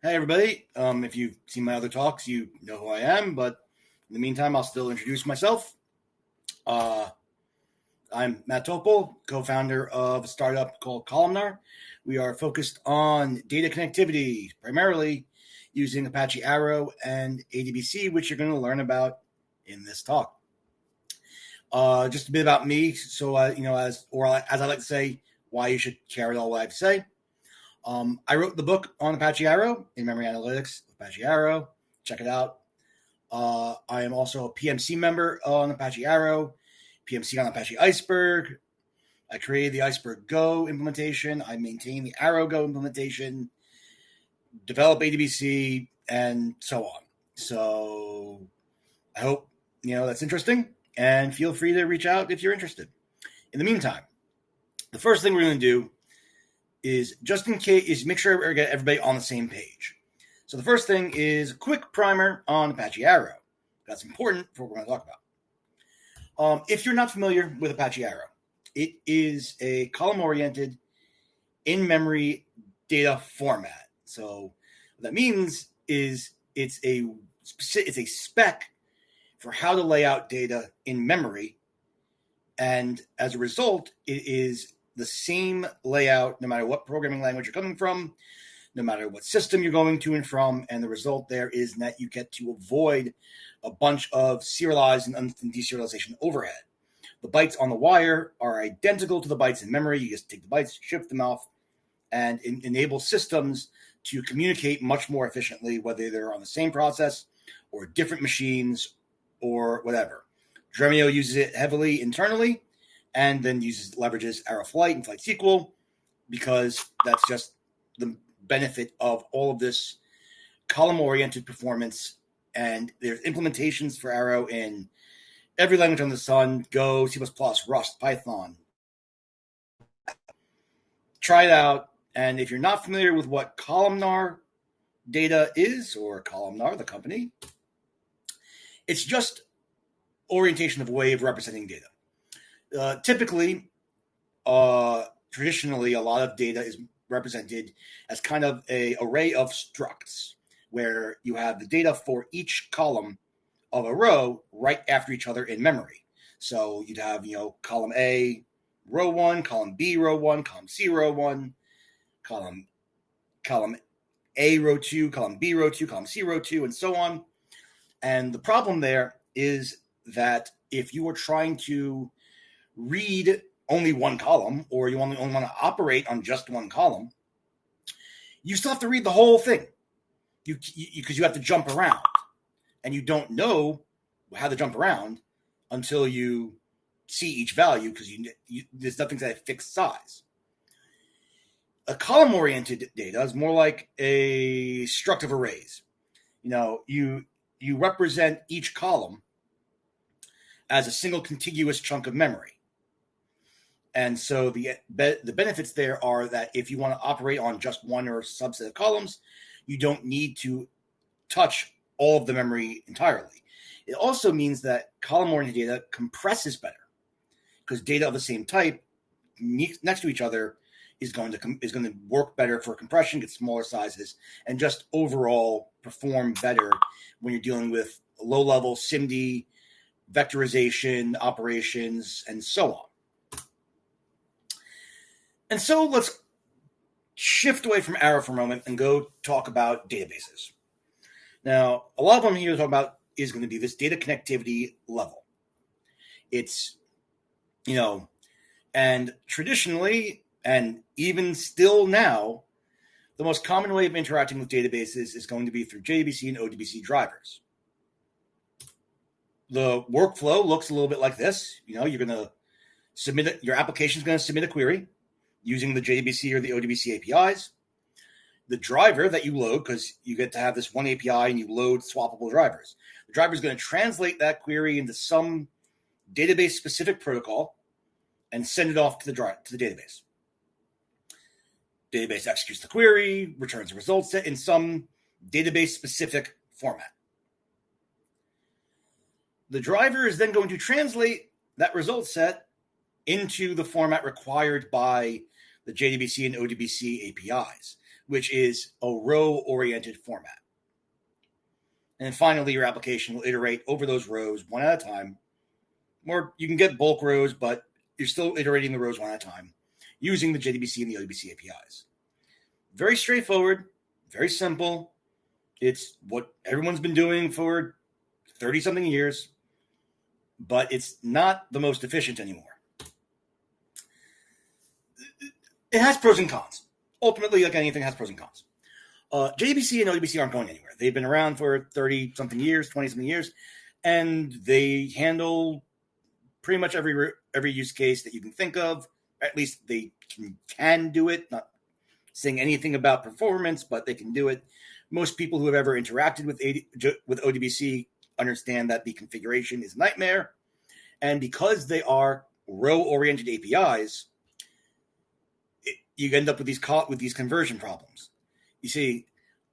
Hey, everybody. If you've seen my other talks, you know who I am, but in the meantime, I'll still introduce myself. Uh, I'm Matt Topol, co founder of a startup called Columnar. We are focused on data connectivity, primarily using Apache Arrow and ADBC, which you're going to learn about in this talk. Just a bit about me, so as I like to say, why you should care all what I have to say. I wrote the book on Apache Arrow, in memory analytics, Apache Arrow. Check it out. I am also a PMC member on Apache Arrow, PMC on Apache Iceberg. I created the Iceberg Go implementation. I maintain the Arrow Go implementation, develop ADBC, and so on. So I hope that's interesting, and feel free to reach out if you're interested. In the meantime, the first thing we're going to do is just in case is make sure we get everybody on the same page. So the first thing is a quick primer on Apache Arrow. That's important for what we're going to talk about. If you're not familiar with Apache Arrow, it is a column-oriented in-memory data format. So what that means is it's a spec for how to lay out data in memory, and as a result, it is the same layout no matter what programming language you're coming from, no matter what system you're going to and from, and the result there is that you get to avoid a bunch of serialized and deserialization overhead. The bytes on the wire are identical to the bytes in memory. You just take the bytes, shift them off, and enable systems to communicate much more efficiently, whether they're on the same process or different machines or whatever. Dremio uses it heavily internally, and then leverages Arrow Flight and Flight SQL, because that's just the benefit of all of this column-oriented performance. And there's implementations for Arrow in every language under the sun: Go, C++, Rust, Python. Try it out. And if you're not familiar with what columnar data is, or Columnar, the company, it's just orientation of a way of representing data. Typically, traditionally, a lot of data is represented as kind of an array of structs, where you have the data for each column of a row right after each other in memory. So you'd have, column A, row 1, column B, row 1, column C, row 1, column A, row 2, column B, row 2, column C, row 2, and so on. And the problem there is that if you are trying to read only one column, or you only want to operate on just one column, you still have to read the whole thing, because you have to jump around, and you don't know how to jump around until you see each value, because there's nothing at a fixed size. A column-oriented data is more like a struct of arrays. You represent each column as a single contiguous chunk of memory. And so the benefits there are that if you want to operate on just one or a subset of columns, you don't need to touch all of the memory entirely. It also means that column-oriented data compresses better, because data of the same type next to each other is going to work better for compression, get smaller sizes, and just overall perform better when you're dealing with low-level SIMD, vectorization operations, and so on. And so let's shift away from Arrow for a moment and go talk about databases. Now, a lot of what I'm here to talk about is going to be this data connectivity level. It's, and traditionally, and even still now, the most common way of interacting with databases is going to be through JDBC and ODBC drivers. The workflow looks a little bit like this. You're going to your application is going to submit a query using the JDBC or the ODBC APIs. The driver that you load, because you get to have this one API and you load swappable drivers. The driver is going to translate that query into some database-specific protocol and send it off to the database. Database executes the query, returns a result set in some database-specific format. The driver is then going to translate that result set into the format required by the JDBC and ODBC APIs. which is a row-oriented format. And then finally, your application will iterate over those rows one at a time. Or you can get bulk rows, but you're still iterating the rows one at a time using the JDBC and the ODBC APIs. Very straightforward, very simple. It's what everyone's been doing for 30-something years, but it's not the most efficient anymore. It has pros and cons. Ultimately, like anything, it has pros and cons. JDBC and ODBC aren't going anywhere. They've been around for 30-something years, 20-something years, and they handle pretty much every use case that you can think of. At least they can do it. Not saying anything about performance, but they can do it. Most people who have ever interacted with ODBC understand that the configuration is a nightmare. And because they are row-oriented APIs, you end up with these conversion problems. You see,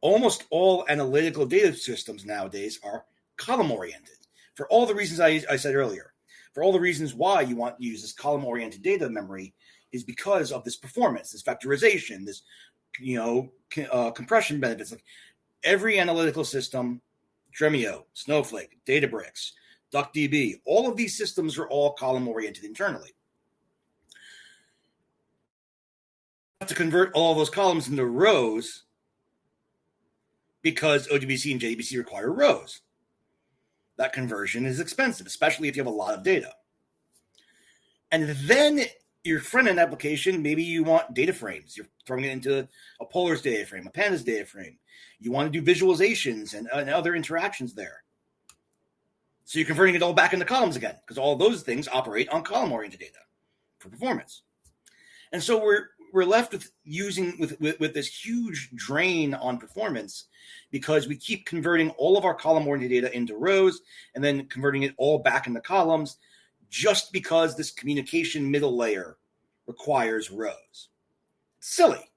almost all analytical data systems nowadays are column-oriented for all the reasons I said earlier. For all the reasons why you want to use this column-oriented data memory is because of this performance, this factorization, this compression benefits. Like every analytical system, Dremio, Snowflake, Databricks, DuckDB, all of these systems are all column-oriented internally. To convert all of those columns into rows because ODBC and JDBC require rows. That conversion is expensive, especially if you have a lot of data. And then your front-end application, maybe you want data frames. You're throwing it into a Polar's data frame, a Pandas data frame. You want to do visualizations and other interactions there. So you're converting it all back into columns again because all those things operate on column-oriented data for performance. And so we're left with this huge drain on performance because we keep converting all of our column-oriented data into rows and then converting it all back into columns just because this communication middle layer requires rows. It's silly.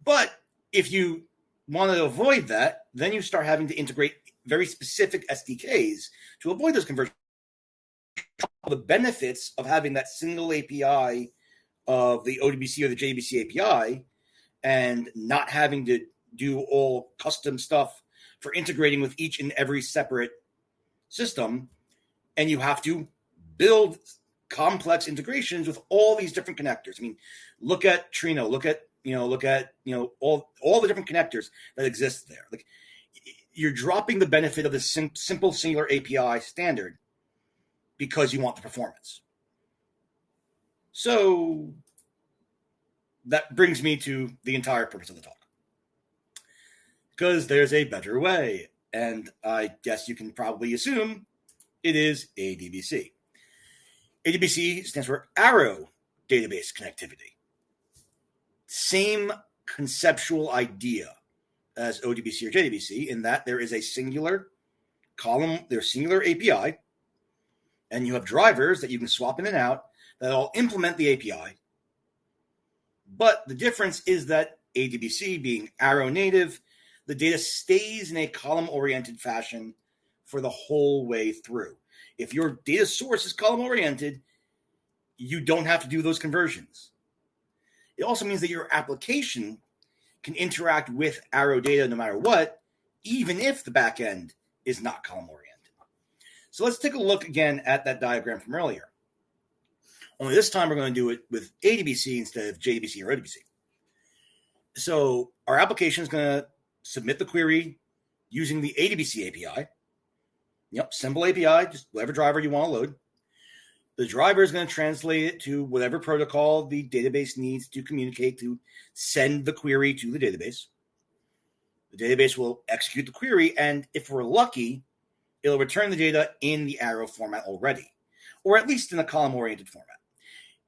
But if you want to avoid that, then you start having to integrate very specific SDKs to avoid those conversions. The benefits of having that single API of the ODBC or the JDBC API and not having to do all custom stuff for integrating with each and every separate system. And you have to build complex integrations with all these different connectors. I mean, look at Trino, look at all the different connectors that exist there. Like you're dropping the benefit of the simple singular API standard because you want the performance. So that brings me to the entire purpose of the talk. Because there's a better way. And I guess you can probably assume it is ADBC. ADBC stands for Arrow Database Connectivity. Same conceptual idea as ODBC or JDBC in that there is a singular column, there's singular API, and you have drivers that you can swap in and out that all implement the API. But the difference is that ADBC, being Arrow native, the data stays in a column-oriented fashion for the whole way through. If your data source is column-oriented, you don't have to do those conversions. It also means that your application can interact with Arrow data no matter what, even if the backend is not column-oriented. So let's take a look again at that diagram from earlier. Only this time we're going to do it with ADBC instead of JDBC or ODBC. So our application is going to submit the query using the ADBC API. Yep, simple API, just whatever driver you want to load. The driver is going to translate it to whatever protocol the database needs to communicate to send the query to the database. The database will execute the query, and if we're lucky, it'll return the data in the Arrow format already, or at least in a column-oriented format.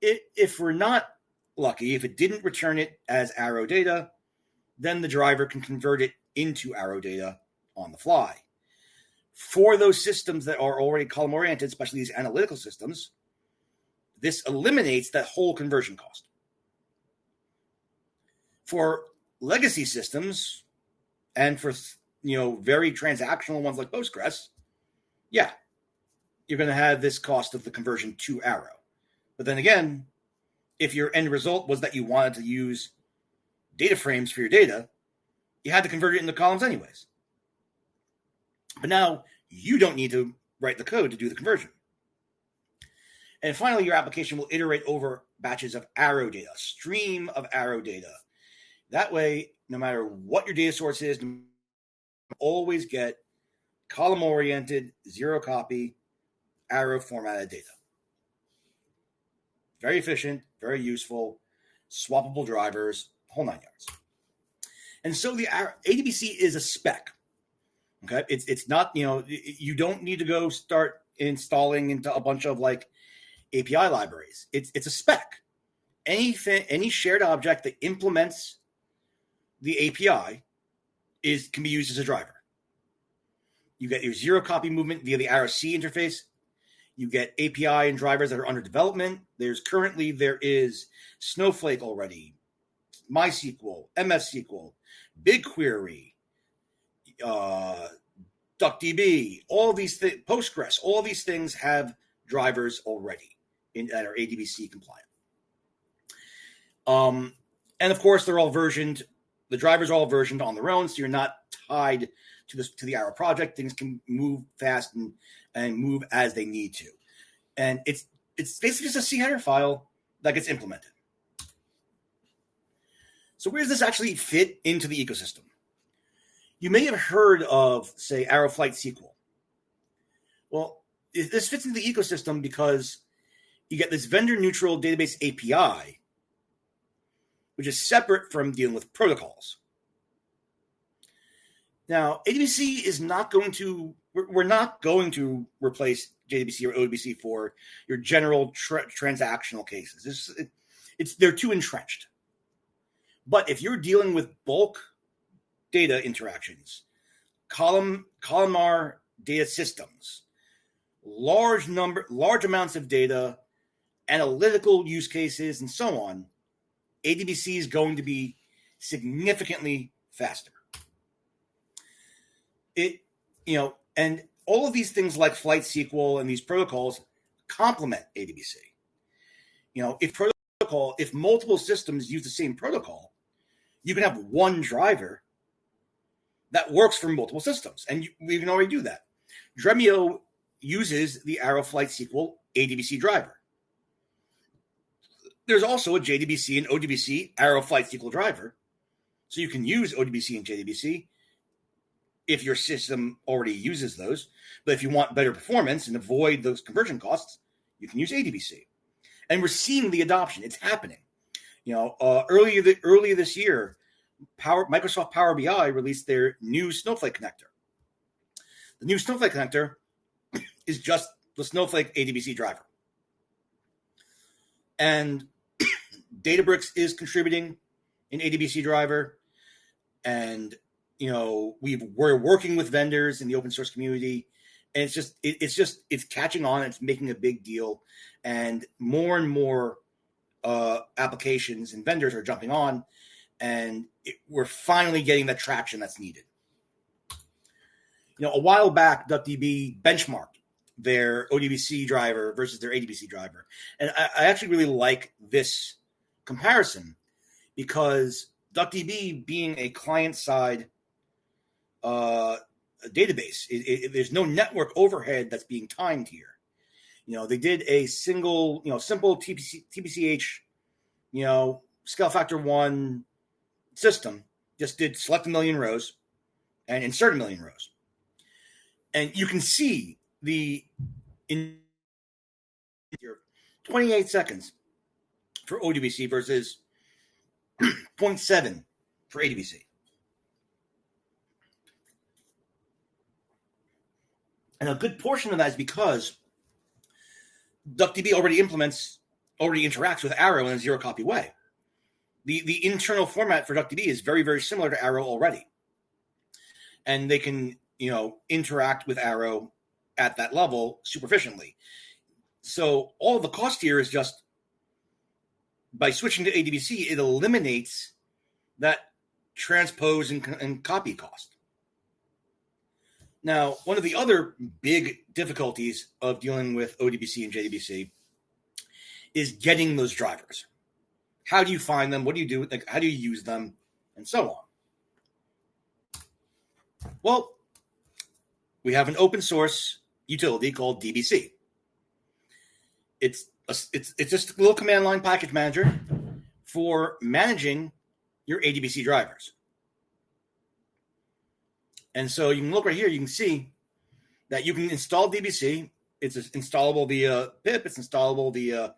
If we're not lucky, if it didn't return it as Arrow data, then the driver can convert it into Arrow data on the fly. For those systems that are already column-oriented, especially these analytical systems, this eliminates that whole conversion cost. For legacy systems and for very transactional ones like Postgres, yeah, you're going to have this cost of the conversion to Arrow. But then again, if your end result was that you wanted to use data frames for your data, you had to convert it into columns anyways. But now you don't need to write the code to do the conversion. And finally, your application will iterate over batches of Arrow data, a stream of Arrow data. That way, no matter what your data source is, you always get column-oriented, zero-copy, Arrow formatted data. Very efficient, very useful, swappable drivers, whole 9 yards. And so the ADBC is a spec. Okay, it's not, you don't need to go start installing into a bunch of like API libraries. It's a spec. Any shared object that implements the API can be used as a driver. You get your zero copy movement via the Arrow C interface. You get API and drivers that are under development. There is Snowflake already, MySQL, MS SQL, BigQuery, DuckDB, all these things, Postgres, all these things have drivers already that are ADBC compliant. And of course, they're all versioned. The drivers are all versioned on their own, so you're not tied to the Arrow project. Things can move fast and move as they need to. And it's basically just a C header file that gets implemented. So where does this actually fit into the ecosystem? You may have heard of, say, Arrow Flight SQL. Well, this fits into the ecosystem because you get this vendor-neutral database API, which is separate from dealing with protocols. Now, ADBC is not going to, we're not going to replace JDBC or ODBC for your general transactional cases. They're too entrenched. But if you're dealing with bulk data interactions, columnar data systems, large amounts of data, analytical use cases, and so on, ADBC is going to be significantly faster. And all of these things like Flight SQL and these protocols complement ADBC. If multiple systems use the same protocol, you can have one driver that works for multiple systems, and we can already do that. Dremio uses the Arrow Flight SQL ADBC driver. There's also a JDBC and ODBC Arrow Flight SQL driver, so you can use ODBC and JDBC if your system already uses those. But if you want better performance and avoid those conversion costs, you can use ADBC. And we're seeing the adoption; it's happening. Earlier this year, Microsoft Power BI released their new Snowflake connector. The new Snowflake connector is just the Snowflake ADBC driver. And Databricks is contributing an ADBC driver. And, we're working with vendors in the open source community. And it's catching on. It's making a big deal. And more applications and vendors are jumping on. And we're finally getting the traction that's needed. A while back, DuckDB benchmarked their ODBC driver versus their ADBC driver. And I actually really like this comparison because DuckDB being a client-side database, there's no network overhead that's being timed here. They did a simple TPCH, scale factor 1 system, just did select 1 million rows and insert 1 million rows. And you can see in 28 seconds for ODBC versus 0.7 for ADBC. And a good portion of that is because DuckDB already interacts with Arrow in a zero copy way. The internal format for DuckDB is very, very similar to Arrow already. And they can, interact with Arrow at that level super efficiently. So all the cost here is just by switching to ADBC, it eliminates that transpose and copy cost. Now, one of the other big difficulties of dealing with ODBC and JDBC is getting those drivers. How do you find them? What do you do? How do you use them? and so on. Well, we have an open source utility called DBC. It's just a little command line package manager for managing your ADBC drivers. And so you can look right here, you can see that you can install DBC. It's installable via pip. It's installable via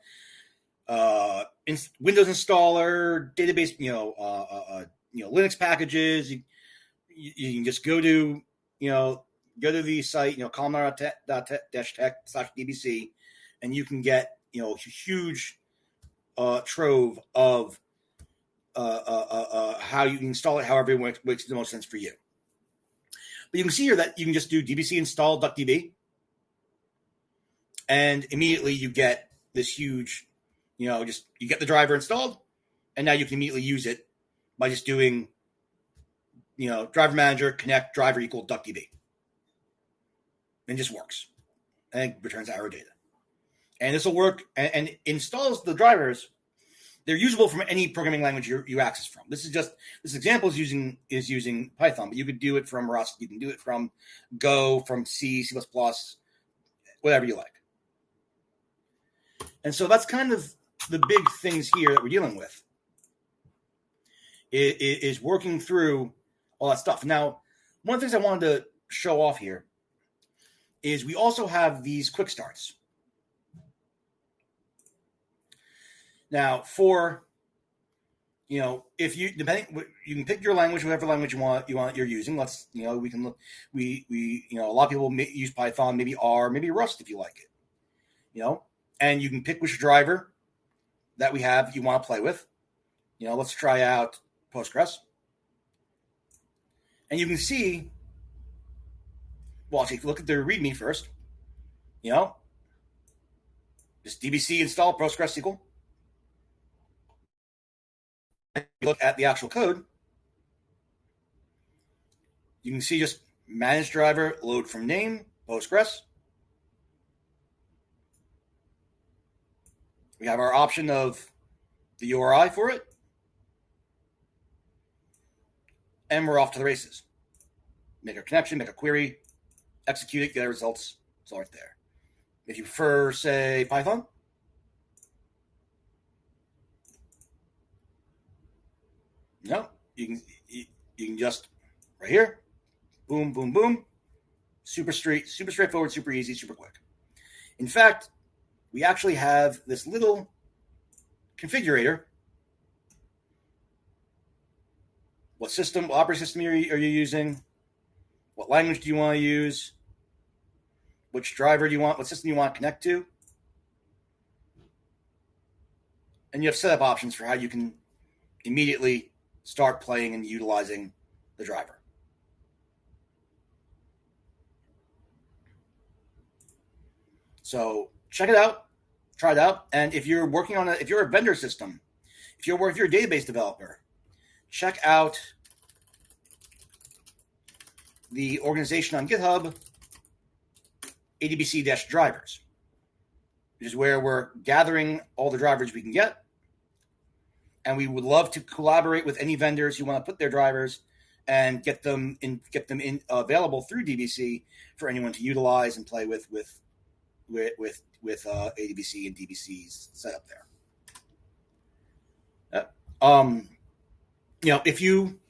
Windows installer, database, Linux packages. You can just go to the site, columnar.tech/DBC, and you can get a huge trove of how you can install it, however it makes the most sense for you. But you can see here that you can just do DBC install .db, and immediately you get this huge, you get the driver installed, and now you can immediately use it by just doing, driver manager connect driver equal .db, and it just works, and it returns Arrow data. And this will work and installs the drivers. They're usable from any programming language you access from. This example is using Python, but you could do it from Rust, you can do it from Go, from C, C++, whatever you like. And so that's kind of the big things here that we're dealing with. Is working through all that stuff. Now, one of the things I wanted to show off here is we also have these quick starts. Now, for if you you can pick your language, whatever language you're using. Let's we can look. We a lot of people use Python, maybe R, maybe Rust if you like it. And you can pick which driver that we have you want to play with. Let's try out Postgres, and you can see. Well, if you look at the README first, just DBC install Postgres SQL. Look at the actual code, you can see just manage driver, load from name, Postgres. We have our option of the URI for it, and we're off to the races. Make a connection, make a query, execute it, get our results. It's all right there. If you prefer, say, Python, you can just right here, boom, boom, boom, super straightforward, super easy, super quick. In fact, we actually have this little configurator. What operating system are you using? What language do you want to use? Which driver do you want? What system you want to connect to? And you have setup options for how you can immediately start playing and utilizing the driver. So check it out, try it out, and if you're working on if you're a vendor system, if you're a database developer, check out the organization on GitHub, ADBC-drivers, which is where we're gathering all the drivers we can get. And we would love to collaborate with any vendors who want to put their drivers and get them available through DBC for anyone to utilize and play with ADBC and DBC's setup there. If you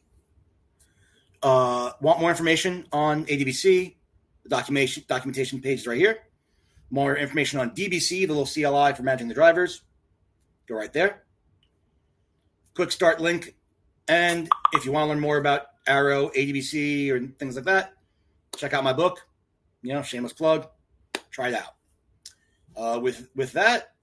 want more information on ADBC, the documentation page is right here. More information on DBC, the little CLI for managing the drivers, go right there. Quick start link. And if you want to learn more about Arrow, ADBC, or things like that, check out my book. Shameless plug. Try it out. With that,